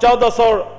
1400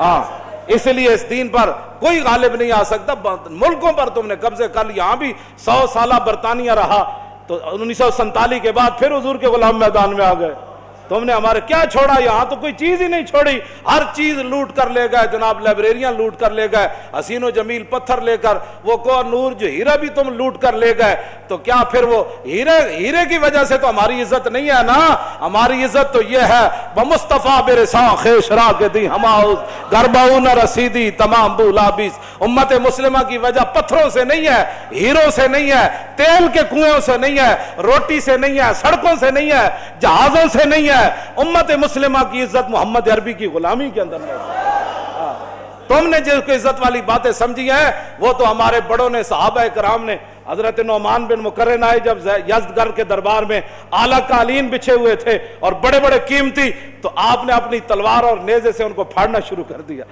ہاں اس لیے اس دین پر کوئی غالب نہیں آ سکتا. ملکوں پر تم نے قبضے کر لی, یہاں بھی 100 سالہ برطانیہ رہا تو 1947 کے بعد پھر حضور کے غلام میدان میں آ گئے. تم نے ہمارے کیا چھوڑا, یہاں تو کوئی چیز ہی نہیں چھوڑی, ہر چیز لوٹ کر لے گئے جناب, لائبریریاں لوٹ کر لے گئے, حسین و جمیل پتھر لے کر, وہ کوہ نور جو ہیرا بھی تم لوٹ کر لے گئے. تو کیا پھر وہ ہیرے کی وجہ سے تو ہماری عزت نہیں ہے نا, ہماری عزت تو یہ ہے بمصطفیٰ برساں خیش را کے دی ہماؤز گرباؤ نہ رسیدی تمام بولابیس. امت مسلمہ کی وجہ پتھروں سے نہیں ہے, ہیروں سے نہیں ہے, تیل کے کنویں سے نہیں ہے, روٹی سے نہیں ہے, سڑکوں سے نہیں ہے, جہازوں سے نہیں ہے. امت مسلمہ کی عزت محمد عربی کی غلامی کے اندر نہیں. تم نے جس کو عزت والی باتیں سمجھی ہیں وہ تو ہمارے بڑوں نے, صحابہ کرام نے. حضرت نعمان بن مقرن آئے جب یزدگرد کے دربار میں, اعلیٰ قالین بچھے ہوئے تھے اور بڑے بڑے قیمتی, تو آپ نے اپنی تلوار اور نیزے سے ان کو پھاڑنا شروع کر دیا.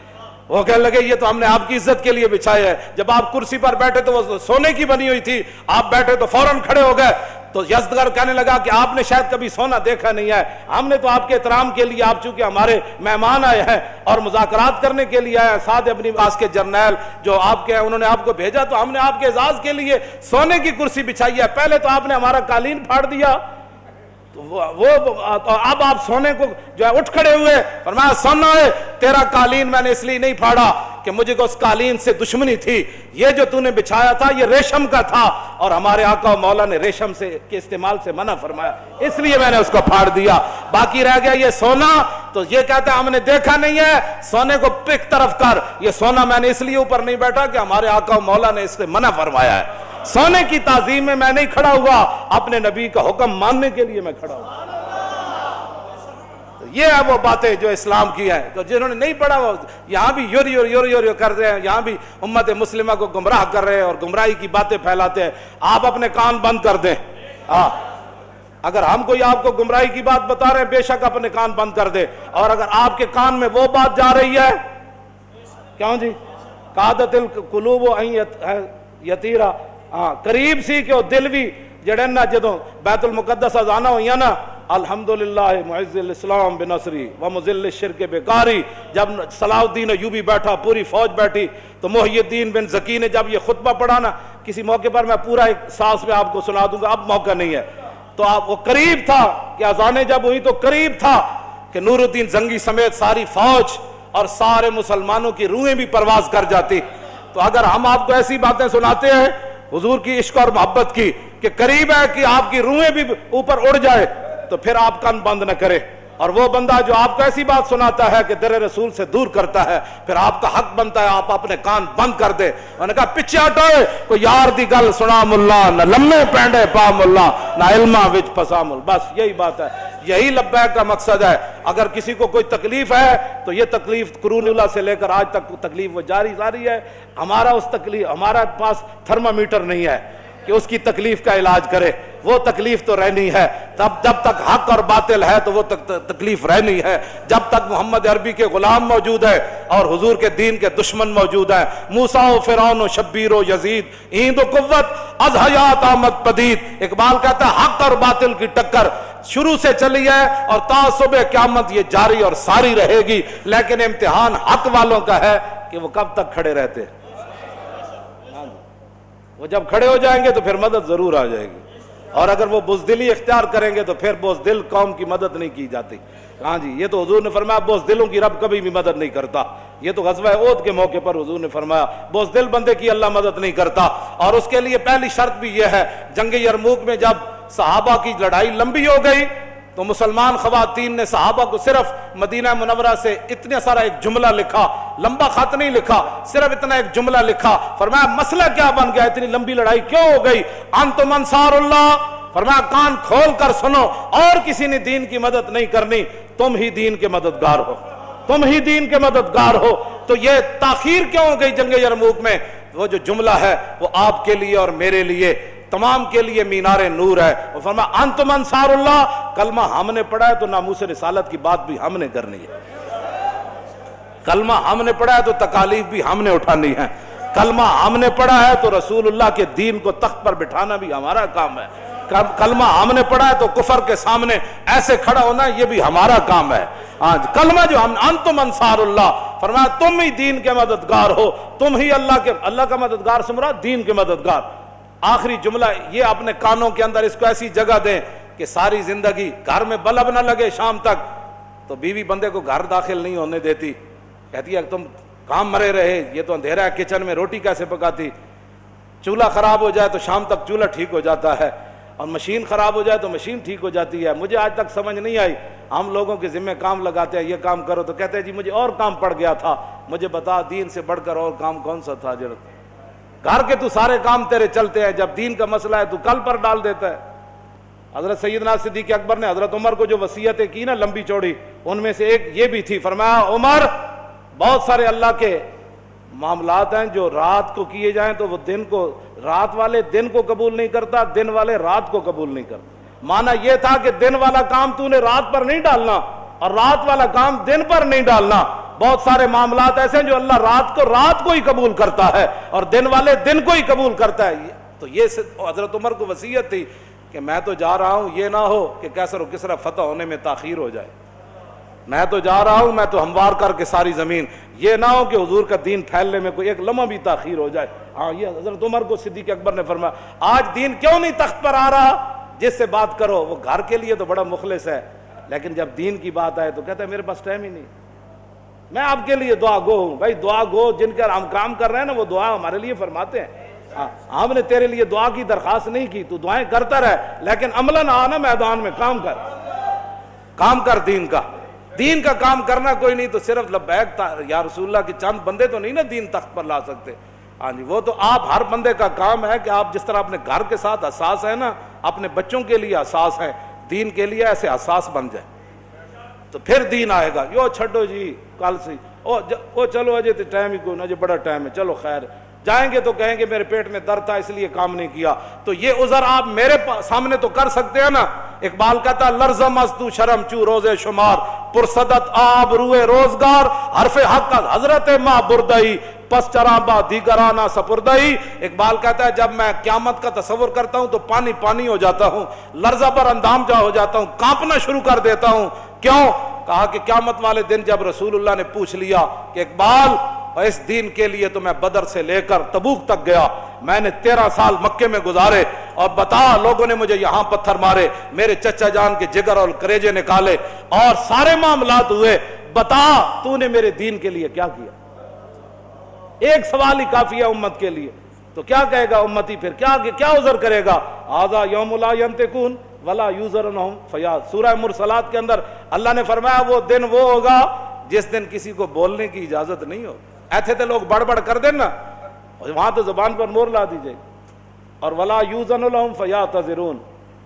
وہ کہنے لگے یہ تو ہم نے آپ کی عزت کے لیے بچھایا ہے. جب آپ کرسی پر بیٹھے تو وہ سونے کی بنی ہوئی تھی, آپ بیٹھے تو فوراً کھڑے ہو گئے. تو یزدگرد کہنے لگا کہ آپ نے شاید کبھی سونا دیکھا نہیں ہے, ہم نے تو آپ کے احترام کے لیے, آپ چونکہ ہمارے مہمان آئے ہیں اور مذاکرات کرنے کے لیے آئے ہیں, سعد ابن وقاص کے جرنیل جو آپ کے ہیں, انہوں نے آپ کو بھیجا, تو ہم نے آپ کے اعزاز کے لیے سونے کی کرسی بچھائی ہے. پہلے تو آپ نے ہمارا قالین پھاڑ دیا, اب آپ سونے کو جو ہے اٹھ کھڑے ہوئے. فرمایا سونا ہے, تیرا قالین میں نے اس لیے نہیں پھاڑا کہ مجھے کو اس قالین سے دشمنی تھی, یہ جو تو نے بچھایا تھا یہ ریشم کا تھا اور ہمارے آقا و مولا نے ریشم سے کے استعمال سے منع فرمایا, اس لیے میں نے اس کو پھاڑ دیا. باقی رہ گیا یہ سونا, تو یہ کہتے ہیں ہم نے دیکھا نہیں ہے, سونے کو پک طرف کر, یہ سونا میں نے اس لیے اوپر نہیں بیٹھا کہ ہمارے آقا و مولا نے اس سے منع فرمایا ہے. سونے کی تعظیم میں میں نہیں کھڑا ہوا, اپنے نبی کا حکم ماننے کے لیے میں کھڑا ہوا. یہ ہے وہ باتیں جو اسلام کی ہیں. تو جنہوں نے نہیں پڑھا وہ یہاں بھی یور کر رہے ہیں, یہاں بھی امت مسلمہ کو گمراہ کر رہے ہیں اور گمراہی کی باتیں پھیلاتے ہیں. آپ اپنے کان بند کر دیں. اگر ہم کوئی آپ کو گمراہی کی بات بتا رہے ہیں, بے شک اپنے کان بند کر دیں. اور اگر آپ کے کان میں وہ بات جا رہی ہے, کیوں جی, قادت القلوب یتیرا, قریب سی کہ وہ دل بھی جڑے نا جدوں بیت المقدس ازانا ہوئی نا, الحمدللہ معز الاسلام بنصری ومذل الشرک بکاری. جب صلاح الدین ایوبی بیٹھا, پوری فوج بیٹھی, تو محی الدین بن زکی نے جب یہ خطبہ پڑھا نا, کسی موقع پر میں پورا ایک سانس میں آپ کو سنا دوں گا, اب موقع نہیں ہے. تو آپ وہ قریب تھا کہ اذانیں جب ہوئی تو قریب تھا کہ نور الدین زنگی سمیت ساری فوج اور سارے مسلمانوں کی روحیں بھی پرواز کر جاتی. تو اگر ہم آپ کو ایسی باتیں سناتے ہیں حضور کی عشق اور محبت کی کہ قریب ہے کہ آپ کی روحیں بھی اوپر اڑ جائے, تو پھر آپ کان بند نہ کرے. اور وہ بندہ جو آپ کو ایسی بات سناتا ہے کہ در رسول سے دور کرتا ہے, پھر آپ کا حق بنتا ہے آپ اپنے کان بند کر دے. انہوں نے کہا پیچھے ہٹو, کوئی یار دی گل سنا ملا, نہ لمے پینڈے پا ملا, نہ علما وچ پسا مل. بس یہی بات ہے, یہی لبیک کا مقصد ہے. اگر کسی کو کوئی تکلیف ہے تو یہ تکلیف قرون اللہ سے لے کر آج تک تکلیف وہ جاری ہے. ہمارا پاس تھرمامیٹر نہیں ہے کہ اس کی تکلیف کا علاج کرے, وہ تکلیف تو رہنی ہے. جب تک حق اور باطل ہے تو وہ تکلیف رہنی ہے. جب تک محمد عربی کے غلام موجود ہے اور حضور کے دین کے دشمن موجود ہیں, موسیٰ و فرعون و شبیر و یزید, ایند و قوت از حیات آمد پدید. اقبال کہتا ہے حق اور باطل کی ٹکر شروع سے چلی ہے اور تا صبح قیامت یہ جاری اور ساری رہے گی. لیکن امتحان حق والوں کا ہے کہ وہ کب تک کھڑے رہتے ہیں. وہ جب کھڑے ہو جائیں گے تو پھر مدد ضرور آ جائے گی, اور اگر وہ بزدلی اختیار کریں گے تو پھر بزدل قوم کی مدد نہیں کی جاتی. ہاں جی, یہ تو حضور نے فرمایا بزدلوں کی رب کبھی بھی مدد نہیں کرتا. یہ تو غزوہ احد کے موقع پر حضور نے فرمایا بزدل بندے کی اللہ مدد نہیں کرتا. اور اس کے لیے پہلی شرط بھی یہ ہے, جنگ یرموک میں جب صحابہ کی لڑائی لمبی ہو گئی تو مسلمان خواتین نے صحابہ کو صرف مدینہ منورہ سے اتنا سارا ایک جملہ لکھا, لمبا خط نہیں لکھا, صرف اتنا ایک جملہ لکھا. فرمایا مسئلہ کیا بن گیا, اتنی لمبی لڑائی کیوں ہو گئی؟ انتم انصار اللہ. فرمایا کان کھول کر سنو, اور کسی نے دین کی مدد نہیں کرنی, تم ہی دین کے مددگار ہو, تم ہی دین کے مددگار ہو. تو یہ تاخیر کیوں ہو گئی جنگ یرموک میں؟ وہ جو جملہ ہے وہ آپ کے لیے اور میرے لیے تمام کے لیے مینار نور ہے. وہ فرمایا انتم انصار اللہ. کلمہ ہم نے پڑھا ہے تو ناموس رسالت کی بات بھی ہم نے کرنی ہے. کلمہ ہم نے پڑھا ہے تو تکالیف بھی ہم نے اٹھانی ہے. کلمہ ہم نے پڑھا ہے تو رسول اللہ کے دین کو تخت پر بٹھانا بھی ہمارا کام ہے. کلمہ ہم نے پڑھا ہے تو کفر کے سامنے ایسے کھڑا ہونا یہ بھی ہمارا کام ہے. آج کلمہ جو ہم انتم انصار اللہ، فرمایا تم ہی دین کے مددگار ہو، تم ہی اللہ کا مددگار سے مراد دین کے مددگار۔ آخری جملہ یہ اپنے کانوں کے اندر اس کو ایسی جگہ دیں کہ ساری زندگی گھر میں بلب نہ لگے شام تک تو بیوی بندے کو گھر داخل نہیں ہونے دیتی، کہتی ہے تم کام مرے رہے، یہ تو اندھیرا ہے، کچن میں روٹی کیسے پکاتی، چولہا خراب ہو جائے تو شام تک چولہا ٹھیک ہو جاتا ہے، اور مشین خراب ہو جائے تو مشین ٹھیک ہو جاتی ہے۔ مجھے آج تک سمجھ نہیں آئی، ہم لوگوں کے ذمہ کام لگاتے ہیں یہ کام کرو تو کہتے ہیں جی مجھے اور کام پڑ گیا تھا، مجھے بتا دین سے بڑھ کر اور کام کون سا تھا؟ گھر کے تو سارے کام تیرے چلتے ہیں، جب دین کا مسئلہ ہے تو کل پر ڈال دیتا ہے۔ حضرت سیدنا صدیق اکبر نے حضرت عمر کو جو وصیتیں کی نا لمبی چوڑی، ان میں سے ایک یہ بھی تھی، فرمایا عمر بہت سارے اللہ کے معاملات ہیں جو رات کو کیے جائیں تو وہ دن کو، رات والے دن کو قبول نہیں کرتا، دن والے رات کو قبول نہیں کرتا۔ معنی یہ تھا کہ دن والا کام تو نے رات پر نہیں ڈالنا اور رات والا کام دن پر نہیں ڈالنا۔ بہت سارے معاملات ایسے ہیں جو اللہ رات کو ہی قبول کرتا ہے اور دن والے دن کو ہی قبول کرتا ہے۔ تو یہ حضرت عمر کو وصیت تھی کہ میں تو جا رہا ہوں، یہ نہ ہو کہ کیسر و کسرا فتح ہونے میں تاخیر ہو جائے، میں تو جا رہا ہوں، میں تو ہموار کر کے ساری زمین، یہ نہ ہو کہ حضور کا دین پھیلنے میں کوئی ایک لمحہ بھی تاخیر ہو جائے۔ ہاں یہ حضرت عمر کو صدیق اکبر نے فرمایا آج دین کیوں نہیں تخت پر آ رہا؟ جس سے بات کرو وہ گھر کے لیے تو بڑا مخلص ہے، لیکن جب دین کی بات آئے تو کہتا ہے میرے پاس ٹائم ہی نہیں، میں آپ کے لیے دعا گو ہوں۔ بھائی دعا گو جن کا ہم کام کر رہے ہیں نا وہ دعا ہمارے لیے فرماتے ہیں، ہم نے تیرے لیے دعا کی درخواست نہیں کی، تو دعائیں کرتا رہے لیکن عملاً آنا میدان میں کام کر دین کا کام کرنا کوئی نہیں تو صرف لبیک یا رسول اللہ کے چند بندے تو نہیں نا دین تخت پر لا سکتے۔ ہاں جی وہ تو آپ ہر بندے کا کام ہے کہ آپ جس طرح اپنے گھر کے ساتھ حساس ہیں نا، اپنے بچوں کے لیے حساس ہیں، دین کے لیے ایسے حساس بن جائے تو پھر دین آئے گا۔ یو چھڈو جی کل سے او چلو اجے تو ٹائم ہی کوئی نہ، بڑا ٹائم ہے، چلو خیر جائیں گے تو کہیں گے میرے پیٹ میں درد تھا اس لیے کام نہیں کیا، تو یہ عذر آپ میرے سامنے تو کر سکتے ہیں نا۔ اقبال کہتا لرزم از تو شرم چو روزے شمار، پرصدت آب روئے روزگار، حرف حق از حضرت ماں بردئی، پس چراں با دیگرانہ سپردئی۔ اقبال کہتا ہے جب میں قیامت کا تصور کرتا ہوں تو پانی ہو جاتا ہوں، لرزہ پر اندام جا ہو جاتا ہوں، کانپنا شروع کر دیتا ہوں۔ کیوں؟ کہا کہ قیامت والے دن جب رسول اللہ نے پوچھ لیا کہ اقبال اس دین کے لیے تو میں بدر سے لے کر تبوک تک گیا، میں نے 13 سال مکے میں گزارے، اور بتا لوگوں نے مجھے یہاں پتھر مارے، میرے چچا جان کے جگر اور کریجے نکالے اور سارے معاملات ہوئے، بتا تو نے میرے دین کے لیے کیا کیا؟ ایک سوال ہی کافی ہے امت کے لیے، تو کیا کہے گا امتی پھر؟ کیا عذر کرے گا؟ آذا یوم لا ینطقون ولا یوزرنہم فیاض۔ سورہ مرسلات کے اندر اللہ نے فرمایا وہ دن وہ ہوگا جس دن کسی کو بولنے کی اجازت نہیں ہوگی۔ ایتھے تھے لوگ بڑھ کر دیں نا، وہاں تو زبان پر مور لا دیجئے، اور ولا یوزن لہم فیعتذرون،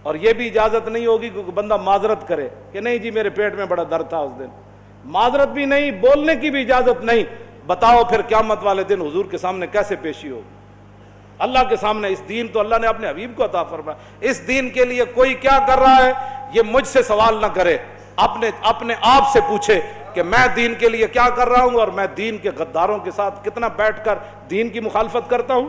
اور یہ بھی اجازت نہیں ہوگی کہ بندہ معذرت کرے کہ نہیں جی میرے پیٹ میں بڑا درد تھا اس دن، معذرت بھی نہیں، بولنے کی بھی اجازت نہیں۔ بتاؤ پھر قیامت والے دن حضور کے سامنے کیسے پیشی ہوگی؟ اللہ کے سامنے اس دین تو اللہ نے اپنے حبیب کو عطا فرمایا، اس دین کے لیے کوئی کیا کر رہا ہے یہ مجھ سے سوال نہ کرے، اپنے آپ سے پوچھے کہ میں دین کے لیے کیا کر رہا ہوں، اور میں دین کے غداروں کے ساتھ کتنا بیٹھ کر دین کی مخالفت کرتا ہوں،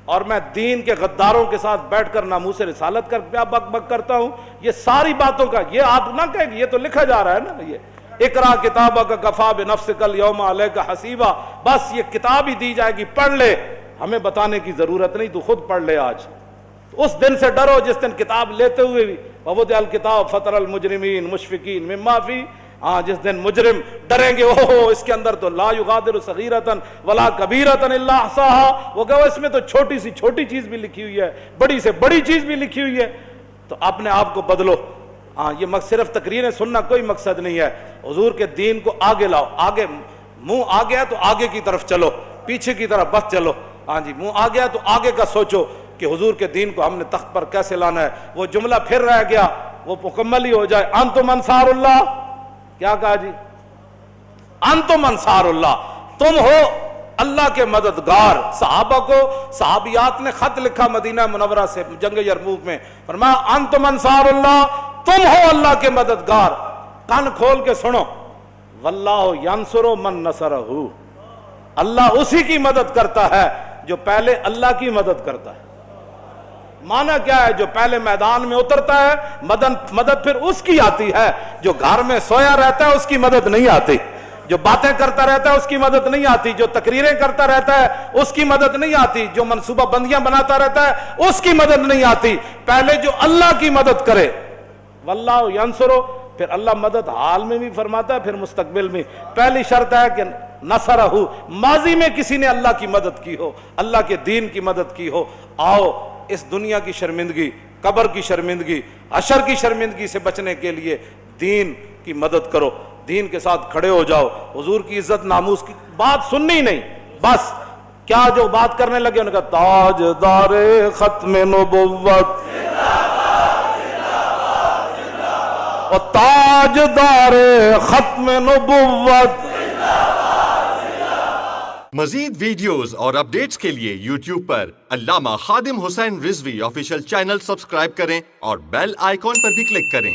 اور میں دین کے غداروں کے ساتھ بیٹھ کر ناموس رسالت کر کیا بک بک کرتا ہوں۔ یہ ساری باتوں کا یہ آپ نہ کہیں، یہ تو لکھا جا رہا ہے نا، یہ اقرا کتابک کفا بنفسک الیوم علیک حسیبا، بس یہ کتاب ہی دی جائے گی، پڑھ لے، ہمیں بتانے کی ضرورت نہیں، تو خود پڑھ لے۔ آج اس دن سے ڈرو جس دن کتاب لیتے ہوئے بھی ووضع الکتاب فتر المجرمین مشفقین مما فی، جس دن مجرم ڈریں گے اس کے اندر تو لا یغادر صغیرۃ ولا کبیرۃ الا احصاها، وہ کہو اس میں تو چھوٹی سی چھوٹی چیز بھی لکھی ہوئی ہے، بڑی سے بڑی چیز بھی لکھی ہوئی ہے۔ تو اپنے آپ کو بدلو۔ یہ صرف تقریریں سننا کوئی مقصد نہیں ہے، حضور کے دین کو آگے لاؤ، آگے منہ آ گیا تو آگے کی طرف چلو، پیچھے کی طرف بس چلو۔ منہ آ گیا تو آگے کا سوچو کہ حضور کے دین کو ہم نے تخت پر کیسے لانا ہے۔ وہ جملہ پھر رہ گیا، وہ مکمل ہی ہو جائے، انتم انصار اللہ۔ کیا کہا جی؟ انتم انصار اللہ، تم ہو اللہ کے مددگار۔ صحابہ کو صحابیات نے خط لکھا مدینہ منورہ سے جنگ یرموک میں، فرمایا انتم انصار اللہ، تم ہو اللہ کے مددگار۔ کان کھول کے سنو، واللہ ینصر من نصرہ، اللہ اسی کی مدد کرتا ہے جو پہلے اللہ کی مدد کرتا ہے۔ معنی کیا ہے؟ جو پہلے میدان میں اترتا ہے مدد پھر اس کی آتی ہے، جو گھر میں سویا رہتا ہے اس کی مدد نہیں آتی، جو باتیں کرتا رہتا ہے اس کی مدد نہیں آتی، جو تقریریں کرتا رہتا ہے اس کی مدد نہیں آتی، جو منصوبہ بندیاں بناتا رہتا ہے اس کی مدد نہیں آتی۔ پہلے جو اللہ کی مدد کرے، واللہ ینصرو، پھر اللہ مدد حال میں بھی فرماتا ہے، پھر مستقبل میں۔ پہلی شرط ہے کہ نصرہ، ماضی میں کسی نے اللہ کی مدد کی ہو، اللہ کے دین کی مدد کی ہو۔ آؤ اس دنیا کی شرمندگی، قبر کی شرمندگی، حشر کی شرمندگی سے بچنے کے لیے دین کی مدد کرو، دین کے ساتھ کھڑے ہو جاؤ۔ حضور کی عزت ناموس کی بات سننی نہیں، بس کیا جو بات کرنے لگے انہوں نے کہا تاجدار ختم نبوت اور تاجدار ختم نبوت۔ مزید ویڈیوز اور اپڈیٹس کے لیے یوٹیوب پر علامہ Khadim Hussain Rizvi official channel subscribe کریں اور بیل آئیکن پر بھی کلک کریں۔